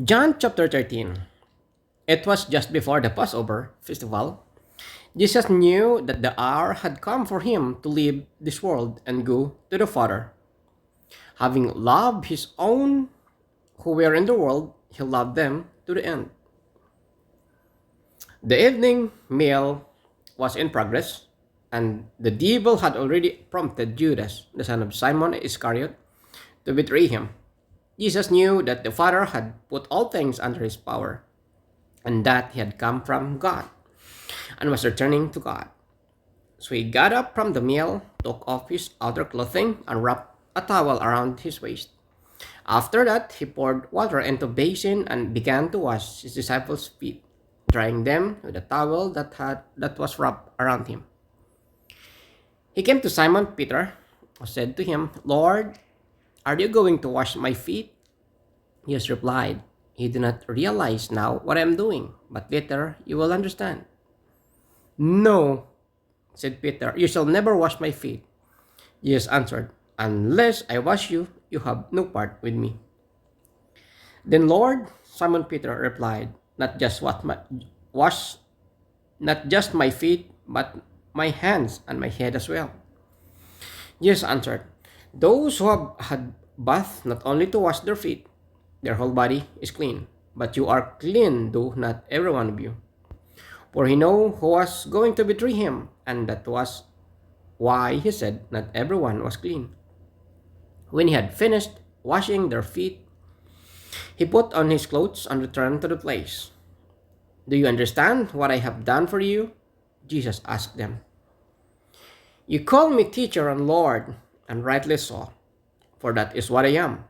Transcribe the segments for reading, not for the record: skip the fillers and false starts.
John chapter 13. It was just before the Passover festival. Jesus knew that the hour had come for him to leave this world and go to the Father. Having loved his own who were in the world, he loved them to the end. The evening meal was in progress, and the devil had already prompted Judas, the son of Simon Iscariot, to betray him. Jesus knew that the Father had put all things under his power, and that he had come from God and was returning to God. So he got up from the meal, took off his outer clothing, and wrapped a towel around his waist. After that, he poured water into a basin and began to wash his disciples' feet, drying them with a towel that was wrapped around him. He came to Simon Peter, who said to him, "Lord, are you going to wash my feet?" Jesus replied, "You do not realize now what I am doing, but later you will understand." "No," said Peter, "you shall never wash my feet." Jesus answered, "Unless I wash you, you have no part with me." "Then Lord," Simon Peter replied, wash not just my feet, but my hands and my head as well." Jesus answered, "Those who have had bath not only to wash their feet, their whole body is clean. But you are clean, though not every one of you." For he knew who was going to betray him, and that was why he said not everyone was clean. When he had finished washing their feet, he put on his clothes and returned to the place. "Do you understand what I have done for you?" Jesus asked them. "You call me teacher and Lord, and rightly so, for that is what I am.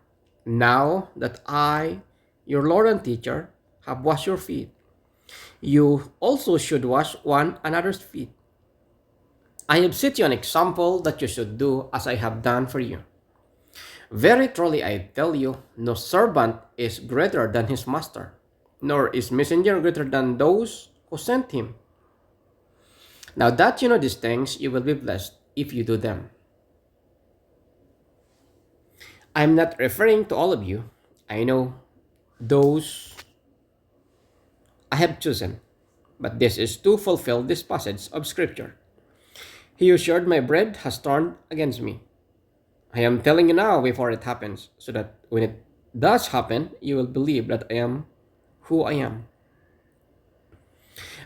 Now that I, your Lord and teacher, have washed your feet, you also should wash one another's feet. I have set you an example that you should do as I have done for you. Very truly I tell you, no servant is greater than his master, nor is messenger greater than those who sent him. Now that you know these things, you will be blessed if you do them. I am not referring to all of you. I know those I have chosen, but this is to fulfill this passage of Scripture. He who shared my bread has turned against me. I am telling you now before it happens, so that when it does happen, you will believe that I am who I am.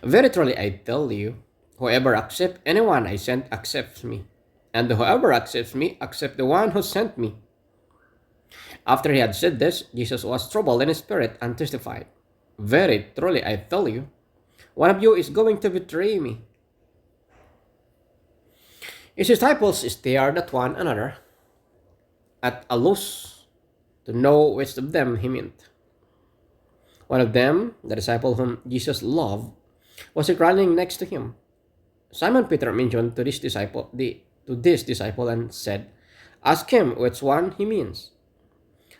Very truly I tell you, whoever accepts anyone I sent accepts me, and whoever accepts me accepts the one who sent me." After he had said this, Jesus was troubled in his spirit and testified, "Very truly I tell you, one of you is going to betray me." His disciples stared at one another, at a loss to know which of them he meant. One of them, the disciple whom Jesus loved, was reclining next to him. Simon Peter mentioned to this disciple and said, "Ask him which one he means."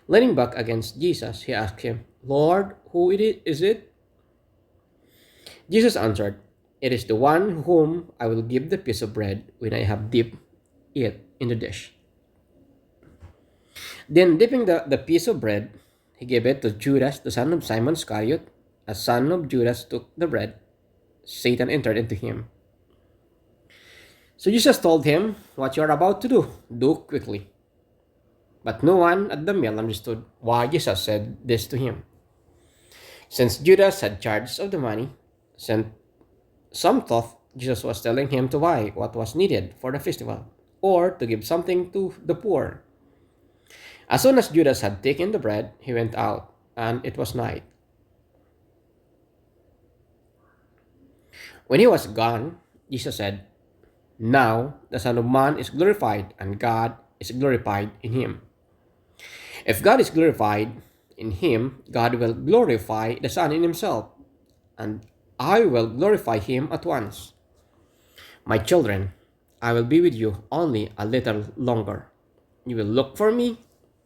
Leaning back against Jesus, he asked him, "Lord, who is it?" Jesus answered, "It is the one whom I will give the piece of bread when I have dipped it in the dish." Then, dipping the piece of bread, he gave it to Judas, the son of Simon Iscariot. As son of Judas took the bread, Satan entered into him. So Jesus told him, "What you are about to do quickly." But no one at the meal understood why Jesus said this to him. Since Judas had charge of the money, some thought Jesus was telling him to buy what was needed for the festival, or to give something to the poor. As soon as Judas had taken the bread, he went out, and it was night. When he was gone, Jesus said, "Now the Son of Man is glorified, and God is glorified in him. If God is glorified in him, God will glorify the Son in himself, and I will glorify him at once. My children, I will be with you only a little longer. You will look for me,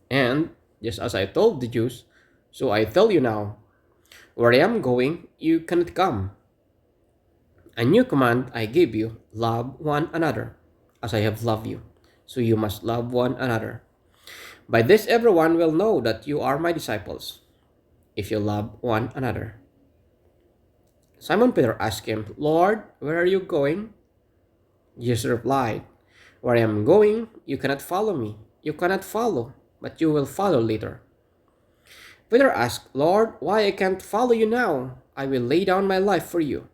and just as I told the Jews, so I tell you now, where I am going, you cannot come. A new command I give you, love one another. As I have loved you, so you must love one another. By this everyone will know that you are my disciples, if you love one another. Simon Peter asked him, Lord, where are you going? Jesus replied, Where I am going, you cannot follow me. You cannot follow, but you will follow later. Peter asked, Lord, why I can't follow you now? I will lay down my life for you.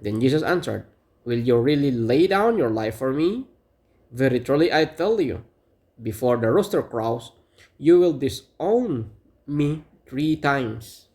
Then Jesus answered, Will you really lay down your life for me? Very truly I tell you, before the rooster crows, you will disown me 3 times.